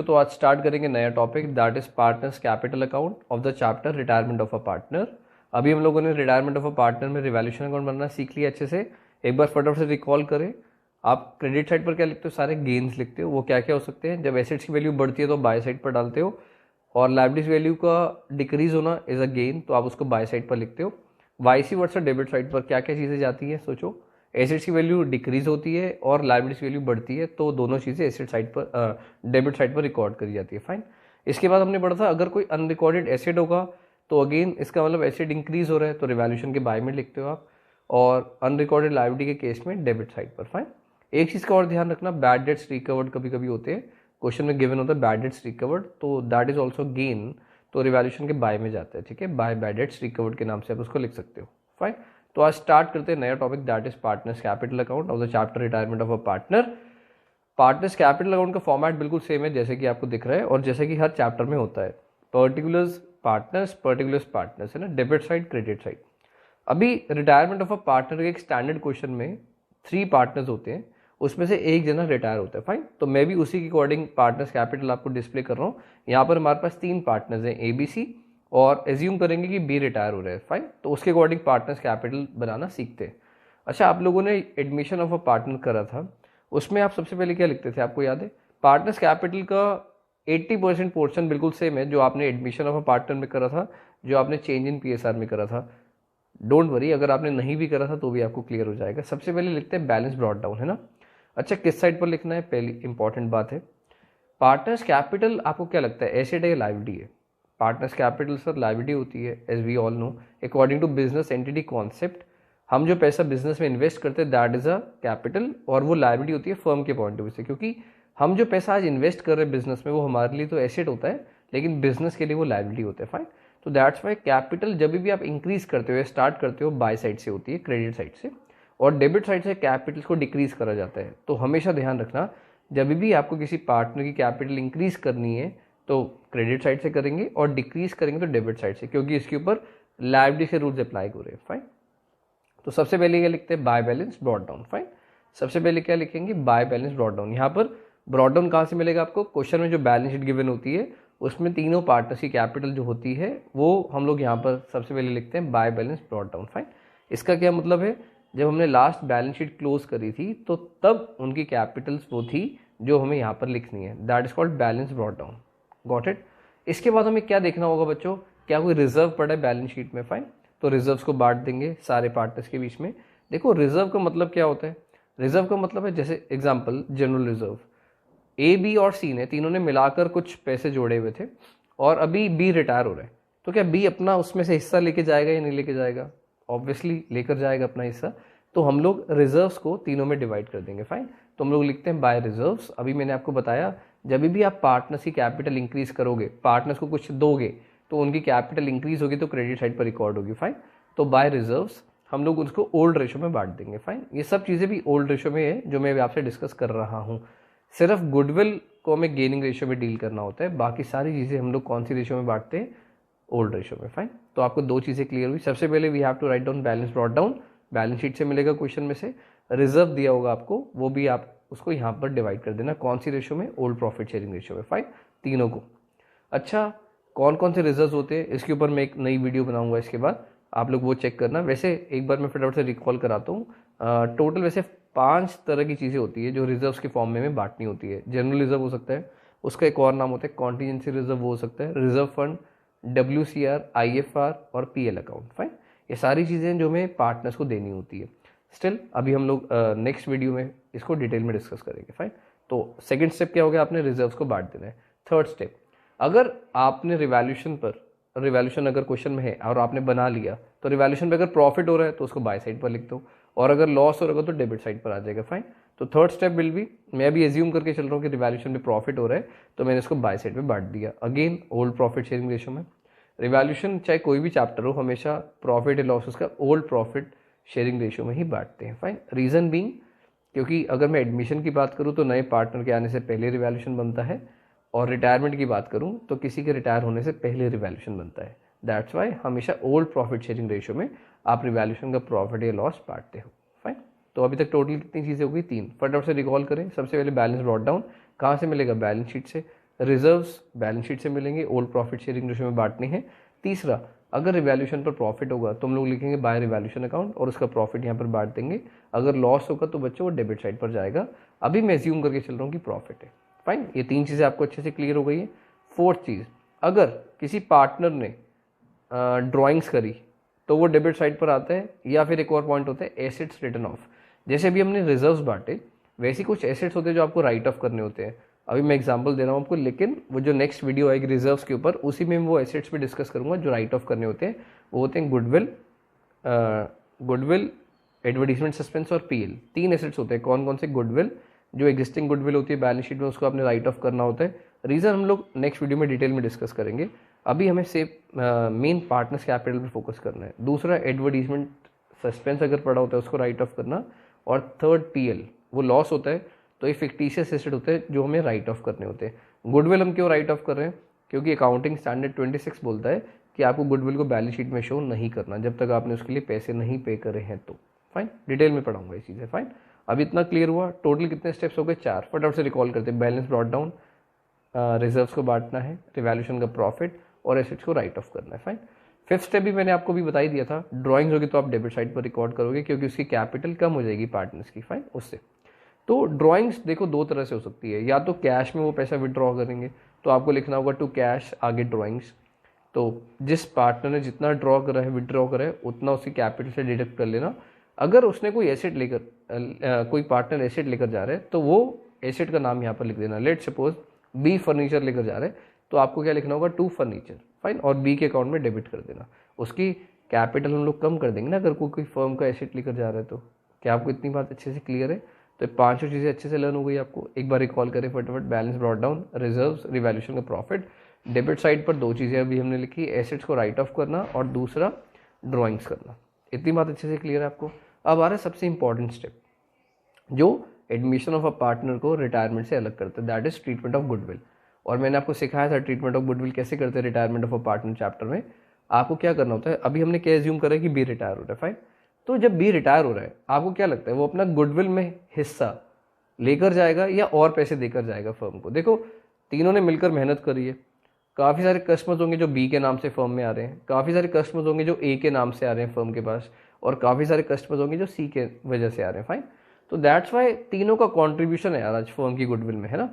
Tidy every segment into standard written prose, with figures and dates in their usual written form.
तो आज स्टार्ट करेंगे नया topic, that is partners capital account of the chapter retirement of a partner. अभी हम लोगों ने रिटायरमेंट ऑफ अ पार्टनर में रिवैल्यूएशन अकाउंट बनना सीख लिया अच्छे से। एक बार फटाफट से रिकॉल करें, आप क्रेडिट साइड पर क्या लिखते हो, सारे गेन्स लिखते हो। वो क्या क्या हो सकते हैं, जब एसेट्स की वैल्यू बढ़ती है तो बाय साइड पर डालते हो, और लायबिलिटीज वैल्यू का डिक्रीज होना इज अ गेन, तो आप उसको बाय साइड पर लिखते हो। वाइसी वर्सा डेबिट साइड पर क्या क्या चीज़ें जाती हैं, सोचो। एसेट्स की वैल्यू डिक्रीज होती है और लायबिलिटीज वैल्यू बढ़ती है, तो दोनों चीज़ें एसेट साइड पर डेबिट साइड पर रिकॉर्ड करी जाती है। फाइन। इसके बाद हमने पढ़ा था अगर कोई अनरिकॉर्डेड एसेट होगा तो अगेन इसका मतलब एसेट इंक्रीज हो रहा है तो रिवैल्यूएशन के बाय में लिखते हो आप, और अनरिकॉर्डेड लायबिलिटी के केस में डेबिट साइड पर। फाइन। एक चीज़ का और ध्यान रखना, बैड डेट्स रिकवर्ड कभी कभी होते हैं, क्वेश्चन में गिवन होता है बैड डेट्स रिकवर्ड, तो दैट इज ऑल्सो गेन, तो रिवैल्यूएशन के बाय में जाता है। ठीक है, बाय बैड डेट्स रिकवर्ड के नाम से आप उसको लिख सकते हो। फाइन। तो आज स्टार्ट करते हैं नया topic, that is partners capital account of the chapter retirement of a partner. Partners capital account का फॉर्मेट बिल्कुल सेम है जैसे कि आपको दिख रहा है और जैसे कि हर चैप्टर में होता है। पर्टिकुलर्स पार्टनर्स है ना, डेबिट साइड क्रेडिट साइड। अभी रिटायरमेंट ऑफ अ पार्टनर के एक स्टैंडर्ड क्वेश्चन में 3 पार्टनर्स होते हैं, उसमें से एक जना रिटायर होता है। फाइन। तो मैं भी उसी के अकॉर्डिंग पार्टनर्स कैपिटल आपको डिस्प्ले कर रहा हूँ। यहाँ पर हमारे पास 3 पार्टनर्स हैं, ABC, और एज्यूम करेंगे कि बी रिटायर हो रहे हैं। फाइन। तो उसके अकॉर्डिंग पार्टनर्स कैपिटल बनाना सीखते हैं। अच्छा, आप लोगों ने एडमिशन ऑफ अ पार्टनर करा था, उसमें आप सबसे पहले क्या लिखते थे, आपको याद है? पार्टनर्स कैपिटल का 80% पोर्शन बिल्कुल सेम है जो आपने एडमिशन ऑफ अ पार्टनर में करा था, जो आपने चेंज इन PSR में करा था। डोंट वरी, अगर आपने नहीं भी करा था तो भी आपको क्लियर हो जाएगा। सबसे पहले लिखते हैं बैलेंस ब्रॉट डाउन, है ना। अच्छा, किस साइड पर लिखना है, पहली इंपॉर्टेंट बात है। पार्टनर्स कैपिटल आपको क्या लगता है, एसेट है या लायबिलिटी है? पार्टनर्स कैपिटल सर लायबिलिटी होती है, as we all know, according to business entity concept. हम जो पैसा बिजनेस में इन्वेस्ट करते हैं दैट इज अ कैपिटल, और वो लायबिलिटी होती है फर्म के पॉइंट ऑफ व्यू से, क्योंकि हम जो पैसा आज इन्वेस्ट कर रहे हैं बिजनेस में वो हमारे लिए तो एसेट होता है, लेकिन बिजनेस के लिए वो लायबिलिटी होता है। फाइन। तो दैट्स वाई कैपिटल जब भी आप इंक्रीज करते हो, स्टार्ट करते हो, बाय साइड से होती है, क्रेडिट साइड से, और डेबिट साइड से कैपिटल को डिक्रीज करा जाता है। तो हमेशा ध्यान रखना, जब भी आपको किसी पार्टनर की कैपिटल इंक्रीज करनी है तो क्रेडिट साइड से करेंगे और डिक्रीज करेंगे तो डेबिट साइड से, क्योंकि इसके ऊपर लायबिलिटी से रूल्स अप्लाई हो रहे हैं। फाइन। तो सबसे पहले क्या लिखते हैं, by balance brought down. Fine. सबसे पहले क्या लिखेंगे, बाय बैलेंस ब्रॉट डाउन। यहाँ पर ब्रॉट डाउन कहाँ से मिलेगा आपको, क्वेश्चन में जो बैलेंस शीट गिवन होती है उसमें तीनों पार्टनर्स की कैपिटल जो होती है वो हम लोग यहाँ पर सबसे पहले लिखते हैं by balance brought down. Fine. इसका क्या मतलब है, जब हमने लास्ट बैलेंस शीट क्लोज करी थी तो तब उनकी कैपिटल्स वो थी जो हमें यहाँ पर लिखनी है, that is called balance brought down. Got it. इसके बाद हमें क्या देखना होगा बच्चों, क्या कोई रिजर्व पड़ा है बैलेंस शीट में? फाइन। तो रिजर्व्स को बांट देंगे सारे पार्टनर्स के बीच में। देखो, रिजर्व का मतलब क्या होता है, रिजर्व का मतलब है जैसे example general reserve, A, B और C ने तीनों ने मिलाकर कुछ पैसे जोड़े हुए थे और अभी B रिटायर हो रहे हैं, तो क्या B अपना उसमें से हिस्सा लेके जाएगा या नहीं लेके जाएगा? ऑब्वियसली लेकर जाएगा अपना हिस्सा। तो हम लोग रिजर्व्स को तीनों में डिवाइड कर देंगे। फाइन। तो हम लोग लिखते हैं बाय रिजर्व्स। अभी मैंने आपको बताया, जब भी आप पार्टनर्स की कैपिटल इंक्रीज करोगे, पार्टनर्स को कुछ दोगे तो उनकी कैपिटल इंक्रीज होगी तो क्रेडिट साइड पर रिकॉर्ड होगी। फाइन। तो बाय रिजर्व्स हम लोग उसको ओल्ड रेशो में बांट देंगे। फाइन। ये सब चीज़ें भी ओल्ड रेशो में है जो मैं आपसे डिस्कस कर रहा हूँ। सिर्फ गुडविल को हमें गेनिंग रेशियो में डील करना होता है, बाकी सारी चीज़ें हम लोग कौन सी रेशियो में बांटते हैं, ओल्ड रेशियो में। फाइन। तो आपको 2 चीज़ें क्लियर हुई। सबसे पहले we have to write down balance brought down, balance sheet से मिलेगा क्वेश्चन में से। रिजर्व दिया होगा आपको, वो भी आप उसको यहाँ पर डिवाइड कर देना, कौन सी रेशियो में, ओल्ड प्रॉफिट शेयरिंग रेशियो में। फाइन। तीनों को। अच्छा, कौन कौन से रिजर्व होते हैं इसके ऊपर मैं एक नई वीडियो बनाऊंगा, इसके बाद आप लोग वो चेक करना। वैसे एक बार मैं फटाफट से रिकॉल कराता हूँ, टोटल वैसे 5 तरह की चीज़ें होती है जो रिजर्व्स के फॉर्म में बांटनी होती है। जनरल रिजर्व हो सकता है, उसका एक और नाम होता है कॉन्टीजेंसी रिजर्व हो सकता है, रिजर्व फंड, WCR, IFR और PL अकाउंट। फाइन। ये सारी चीज़ें जो हमें पार्टनर्स को देनी होती है। स्टिल अभी हम लोग नेक्स्ट वीडियो में इसको डिटेल में डिस्कस करेंगे। फाइन। तो सेकेंड स्टेप क्या हो गया, आपने रिजर्व्स को बांट देना है। थर्ड स्टेप, अगर आपने रिवैल्यूएशन अगर क्वेश्चन में है और आपने बना लिया तो रिवैल्यूएशन पे अगर प्रॉफिट हो रहा है तो उसको बाय साइड पर लिख दो, और अगर लॉस हो रहा है तो डेबिट साइड पर आ जाएगा। फाइन। तो थर्ड स्टेप विल बी, मैं अभी एज्यूम करके चल रहा हूँ कि रिवैल्यूएशन में प्रॉफिट हो रहा है तो मैंने इसको बाय साइड पे बांट दिया, again old profit sharing ratio में। रिवैल्यूएशन चाहे कोई भी चैप्टर हो, हमेशा प्रॉफिट या लॉस उसका ओल्ड प्रॉफिट शेयरिंग रेशियो में ही बांटते हैं। फाइन। रीजन बीइंग, क्योंकि अगर मैं एडमिशन की बात करूँ तो नए पार्टनर के आने से पहले रिवैल्यूएशन बनता है, और रिटायरमेंट की बात करूँ तो किसी के रिटायर होने से पहले रिवैल्यूएशन बनता है। दैट्स वाई हमेशा ओल्ड प्रॉफिट शेयरिंग रेशियो में आप रिवैल्यूएशन का प्रॉफिट या लॉस बांटते हो। फाइन। तो अभी तक टोटल कितनी चीज़ें हो गई, 3। फटाफट से रिकॉल करें। सबसे पहले बैलेंस ब्रॉट डाउन कहाँ से मिलेगा, बैलेंस शीट से। रिजर्व्स बैलेंस शीट से मिलेंगे, ओल्ड प्रॉफिट शेयरिंग रेशियो में बांटने हैं। तीसरा, अगर रिवैल्यूएशन पर प्रॉफिट होगा तो हम लोग लिखेंगे बाय रिवैल्यूएशन अकाउंट और उसका प्रॉफिट यहाँ पर बांट देंगे। अगर लॉस होगा तो बच्चों वो डेबिट साइड पर जाएगा। अभी मैं एज्यूम करके चल रहा हूँ कि प्रॉफिट है। फाइन, ये 3 चीज़ें आपको अच्छे से क्लियर हो गई है। फोर्थ चीज़, अगर किसी पार्टनर ने ड्राइंग्स करी तो वो डेबिट साइड पर आता है। या फिर एक और पॉइंट होता है एसेट्स रिटर्न ऑफ। जैसे अभी हमने रिजर्व्स बांटे, वैसे कुछ एसेट्स होते हैं जो आपको राइट ऑफ करने होते हैं। अभी मैं एग्जांपल दे रहा हूँ आपको, लेकिन वो जो नेक्स्ट वीडियो आएगी रिजर्व्स के ऊपर, उसी में वो एसेट्स पे डिस्कस करूंगा जो राइट ऑफ करने होते हैं। वो होते हैं गुडविल, एडवर्टीजमेंट सस्पेंस और पीएल। 3 एसेट्स होते हैं। कौन कौन से? गुडविल, जो एग्जिस्टिंग गुडविल होती है बैलेंस शीट में, उसको आपने राइट ऑफ करना होता है। रीज़न हम लोग नेक्स्ट वीडियो में डिटेल में डिस्कस करेंगे। अभी हमें सिर्फ मेन पार्टनर्स कैपिटल पर फोकस करना है। दूसरा, एडवर्टीजमेंट सस्पेंस अगर पड़ा होता है उसको राइट ऑफ करना। और थर्ड, पीएल, वो लॉस होता है तो ये फिक्टिशियस एसेट होते हैं जो हमें राइट ऑफ करने होते हैं। गुडविल हम क्यों राइट ऑफ कर रहे हैं? क्योंकि अकाउंटिंग स्टैंडर्ड 26 बोलता है कि आपको गुडविल को बैलेंस शीट में शो नहीं करना जब तक आपने उसके लिए पैसे नहीं पे करे हैं तो। फाइन, डिटेल में पढ़ाऊंगा ये चीज़ें। फाइन, अब इतना क्लियर हुआ। टोटल कितने स्टेप्स हो गए? 4। फटाफट से रिकॉल करते हैं। बैलेंस ब्रॉट डाउन, रिजर्व्स को बांटना है, रिवैल्यूएशन का प्रॉफिट और एसेट्स को राइट ऑफ करना है। फाइन, 5th स्टेप भी मैंने आपको भी बता ही दिया था। ड्राइंग्स होगी तो आप डेबिट साइड पर रिकॉर्ड करोगे क्योंकि उसकी कैपिटल कम हो जाएगी पार्टनर्स की। फाइन, उससे तो ड्राइंग्स देखो 2 तरह से हो सकती है। या तो कैश में वो पैसा विड्रॉ करेंगे तो आपको लिखना होगा टू कैश, आगे ड्राइंग्स। तो जिस पार्टनर ने जितना ड्रॉ करा है, विड्रॉ करा है, उतना उसकी कैपिटल से डिडक्ट कर लेना। अगर उसने कोई एसेट लेकर कोई पार्टनर एसेट लेकर जा रहा है तो वो एसेट का नाम यहाँ पर लिख देना। लेट सपोज बी फर्नीचर लेकर जा रहे हैं तो आपको क्या लिखना होगा? To furniture. फाइन, और बी के अकाउंट में डेबिट कर देना। उसकी कैपिटल हम लोग कम कर देंगे ना अगर कोई फर्म का एसेट लेकर जा रहा है तो। क्या आपको इतनी बात अच्छे से क्लियर है? तो 5 चीज़ें अच्छे से लर्न हो गई आपको। एक बार रिकॉल करें फटाफट। Balance brought down, reserves, revaluation का प्रॉफिट। डेबिट साइड पर 2 चीज़ें अभी हमने लिखी, एसेट्स को राइट ऑफ करना और दूसरा ड्राइंग्स करना। इतनी बात अच्छे से क्लियर है आपको? अब आ रहा है सबसे इंपॉर्टेंट स्टेप जो एडमिशन ऑफ अ पार्टनर को रिटायरमेंट से अलग करता है, that is treatment of goodwill. और मैंने आपको सिखाया था ट्रीटमेंट ऑफ गुडविल कैसे करते हैं retirement of a partner chapter में। आपको क्या करना होता है? अभी हमने क्या एज्यूम करा कि बी रिटायर हो रहा है। फाइन, तो जब बी रिटायर हो रहा है आपको क्या लगता है वो अपना गुडविल में हिस्सा लेकर जाएगा या और पैसे देकर जाएगा फर्म को? देखो, तीनों ने मिलकर मेहनत करी है। काफ़ी सारे कस्टमर्स होंगे जो बी के नाम से फर्म में आ रहे हैं, काफ़ी सारे कस्टमर्स होंगे जो ए के नाम से आ रहे हैं फर्म के पास, और काफ़ी सारे कस्टमर्स होंगे जो सी के वजह से आ रहे हैं। फाइन, तो दैट्स वाई तीनों का कॉन्ट्रीब्यूशन है यार आज फर्म की गुडविल में, है ना।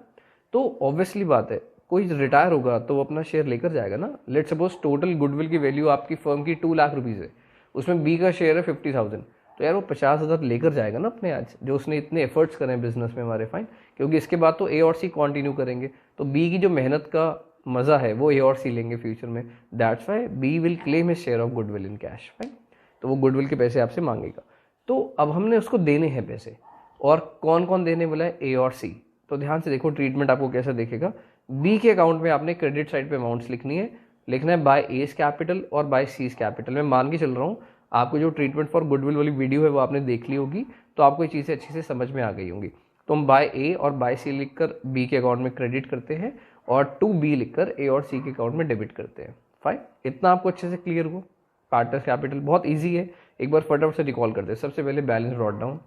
तो ऑब्वियसली बात है कोई रिटायर होगा तो वो अपना शेयर लेकर जाएगा ना। लेट सपोज टोटल गुडविल की वैल्यू आपकी फर्म की 2 लाख रुपीज़ है, उसमें बी का शेयर है 50,000, तो यार वो 50,000 लेकर जाएगा ना अपने आज, जो उसने इतने एफर्ट्स करे हैं बिजनेस में हमारे। फाइन, क्योंकि इसके बाद तो ए और सी कंटिन्यू करेंगे, तो बी की जो मेहनत का मज़ा है वो ए और सी लेंगे फ्यूचर में। That's why B will claim his share of goodwill in cash. Fine, तो वो गुडविल के पैसे आपसे मांगेगा। तो अब हमने उसको देने हैं पैसे, और कौन कौन देने वाला है? ए और सी। तो ध्यान से देखो ट्रीटमेंट आपको कैसा दिखेगा। बी के अकाउंट में आपने क्रेडिट साइड पे अमाउंट्स लिखनी है, लिखना है बाय एज कैपिटल और बाय सीज कैपिटल। मैं मान के चल रहा हूँ आपको जो ट्रीटमेंट फॉर गुडविल वाली वीडियो है वो आपने देख ली होगी, तो आपको ये चीज़ें अच्छे से समझ में आ गई होंगी। तो हम बाय ए और बाय सी लिखकर बी के अकाउंट में क्रेडिट करते हैं और टू बी लिखकर ए और सी के अकाउंट में डेबिट करते हैं। फाइन, इतना आपको अच्छे से क्लियर हो? पार्टनर्स कैपिटल बहुत ईजी है, एक बार फटाफट से रिकॉल करते हैं। सबसे पहले बैलेंस ब्रॉट डाउन,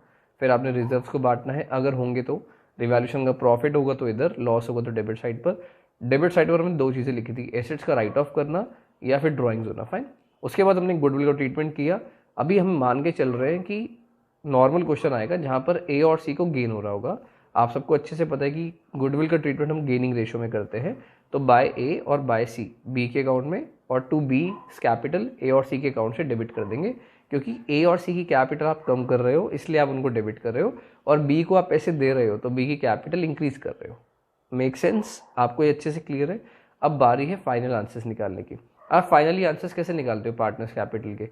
फिर आपने रिजर्व्स को बांटना है, अगर होंगे तो रिवैल्यूएशन का प्रॉफिट होगा तो इधर, लॉस होगा तो डेबिट साइड पर। डेबिट साइड पर हमने 2 चीज़ें लिखी थी, एसेट्स का राइट ऑफ करना या फिर ड्राइंग्स होना। फाइन, उसके बाद हमने गुडविल का ट्रीटमेंट किया। अभी हम मान के चल रहे हैं कि नॉर्मल क्वेश्चन आएगा जहाँ पर ए और सी को गेन हो रहा होगा। आप सबको अच्छे से पता है कि गुडविल का ट्रीटमेंट हम गेनिंग रेशो में करते हैं, तो बाय ए और बाय सी बी के अकाउंट में, और टू बी कैपिटल ए और सी के अकाउंट से डेबिट कर देंगे, क्योंकि ए और सी की कैपिटल आप कम कर रहे हो इसलिए आप उनको डेबिट कर रहे हो, और बी को आप पैसे दे रहे हो तो बी की कैपिटल इंक्रीज कर रहे हो। Make sense? आपको ये अच्छे से क्लियर है? अब बारी है फाइनल आंसर्स निकालने की। आप फाइनली आंसर्स कैसे निकालते हो पार्टनर्स कैपिटल के?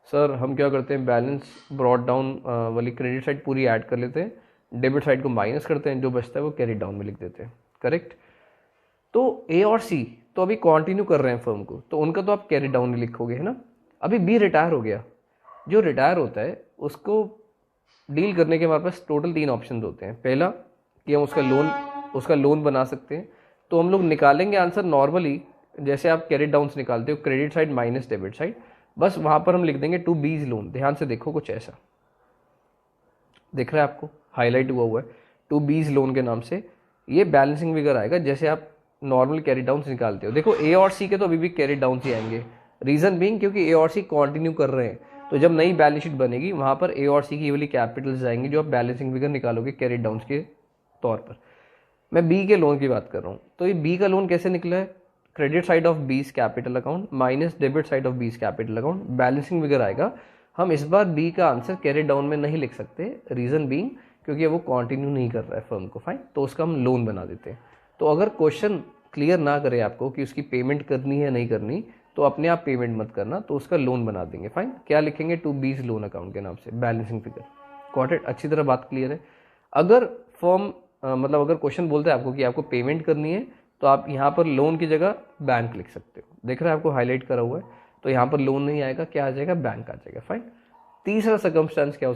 सर हम क्या करते हैं, बैलेंस ब्रॉट डाउन वाली क्रेडिट साइड पूरी ऐड कर लेते हैं, डेबिट साइड को माइनस करते हैं, जो बचता है वो कैरी डाउन में लिख देते हैं। करेक्ट? तो ए और सी तो अभी कंटिन्यू कर रहे हैं फर्म को, तो उनका तो आप कैरी डाउन ही लिखोगे, है ना। अभी बी रिटायर हो गया। जो रिटायर होता है उसको डील करने के हमारे पास टोटल 3 ऑप्शन होते हैं। पहला कि हम उसका लोन बना सकते हैं, तो हम लोग निकालेंगे आंसर नॉर्मली जैसे आप कैरी डाउन्स निकालते हो, credit side minus debit side, बस वहाँ पर हम लिख देंगे टू बीज लोन। ध्यान से देखो, कुछ ऐसा दिख रहा है आपको, हाईलाइट हुआ है टू बीज लोन के नाम से। ये बैलेंसिंग फिगर आएगा, जैसे आप नॉर्मल कैरी डाउन निकालते हो, देखो ए और सी के तो अभी भी कैरी डाउन ही आएंगे। रीजन बीइंग क्योंकि ए और सी कंटिन्यू कर रहे हैं, तो जब नई बैलेंस शीट बनेगी वहां पर ए और सी की वाली कैपिटल्स आएंगे जो आप बैलेंसिंग फिगर निकालोगे कैरी डाउन के तौर पर। मैं बी के लोन की बात कर रहा हूँ, तो ये बी का लोन कैसे निकला है, क्रेडिट साइड ऑफ बीस capital account minus debit side of बीस कैपिटल अकाउंट, बैलेंसिंग फिगर आएगा। हम इस बार बी का आंसर कैरी डाउन में नहीं लिख सकते, रीजन बीइंग क्योंकि वो कंटिन्यू नहीं कर रहा है फर्म को, फाइन, तो उसका हम लोन बना देते हैं। तो अगर क्वेश्चन क्लियर ना करे आपको कि उसकी पेमेंट करनी है नहीं करनी, तो अपने आप पेमेंट मत करना, तो उसका लोन बना देंगे, फाइन। क्या लिखेंगे, टू बीस लोन अकाउंट के नाम से बैलेंसिंग फिगर। गॉट इट, अच्छी तरह बात क्लियर है। अगर फर्म मतलब अगर क्वेश्चन बोलते हैं आपको कि आपको पेमेंट करनी है, तो आप यहाँ पर लोन की जगह बैंक लिख सकते हो, देख रहे हैं आपको हाईलाइट करा हुआ है, तो यहाँ पर लोन नहीं आएगा, क्या आ जाएगा, बैंक आ जाएगा, फाइन। तीसरा सर्कमस्टांस क्या हो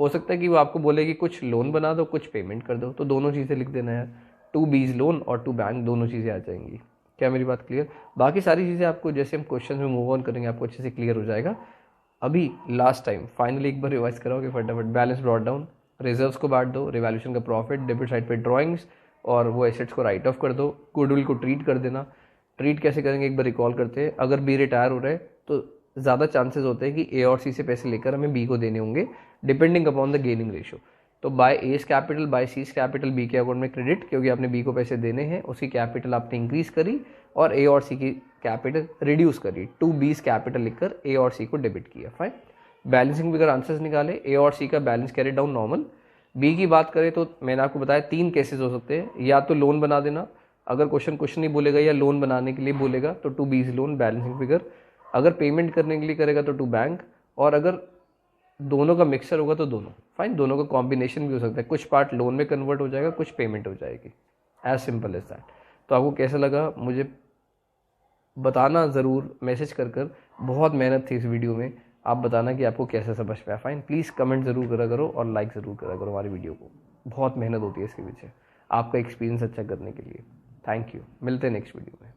सकता है कि वो आपको बोले कि कुछ लोन बना दो कुछ पेमेंट कर दो, तो दोनों चीज़ें लिख देना है, टू बीज लोन और टू बैंक, दोनों चीज़ें आ जाएंगी। क्या मेरी बात क्लियर? बाकी सारी चीज़ें आपको जैसे हम क्वेश्चन में मूव ऑन करेंगे आपको अच्छे से क्लियर हो जाएगा। अभी लास्ट टाइम फाइनली एक बार रिवाइज कराओगे फटाफट। बैलेंस ब्रॉट डाउन, रिजर्व्स को बांट दो, रिवैल्यूएशन का प्रॉफिट, डेबिट साइड पे ड्राइंग्स और वो एसेट्स को राइट ऑफ कर दो, गुडविल को ट्रीट कर देना। ट्रीट कैसे करेंगे एक बार रिकॉल करते हैं। अगर बी रिटायर हो रहा है तो ज़्यादा चांसेस होते हैं कि ए और सी से पैसे लेकर हमें बी को देने होंगे, depending upon the gaining ratio. तो by S capital by C's capital B के अकाउंट में क्रेडिट, क्योंकि आपने बी को पैसे देने हैं, उसकी कैपिटल आपने इंक्रीज करी, और ए और सी की कैपिटल रिड्यूस करी, टू बीस कैपिटल लिखकर ए और सी को डेबिट किया, फाइन। बैलेंसिंग फिगर आंसर्स निकाले, ए और सी का balance carry down normal. B की बात करें तो मैंने आपको बताया तीन केसेस हो सकते हैं, या तो लोन बना देना, अगर क्वेश्चन कुछ नहीं बोलेगा या लोन बनाने के लिए बोलेगा तो टू बीस लोन बैलेंसिंग फिगर, अगर पेमेंट करने के लिए करेगा तो टू बैंक, और अगर दोनों का मिक्सर होगा तो दोनों, फाइन, दोनों का कॉम्बिनेशन भी हो सकता है, कुछ पार्ट लोन में कन्वर्ट हो जाएगा कुछ पेमेंट हो जाएगी, एज सिंपल एज दैट। तो आपको कैसा लगा मुझे बताना ज़रूर मैसेज कर बहुत मेहनत थी इस वीडियो में, आप बताना कि आपको कैसे समझ पाया, फाइन। प्लीज़ कमेंट ज़रूर करा करो और लाइक ज़रूर करा करो हमारी वीडियो को, बहुत मेहनत होती है इसके पीछे आपका एक्सपीरियंस अच्छा करने के लिए। थैंक यू, मिलते हैं नेक्स्ट वीडियो में।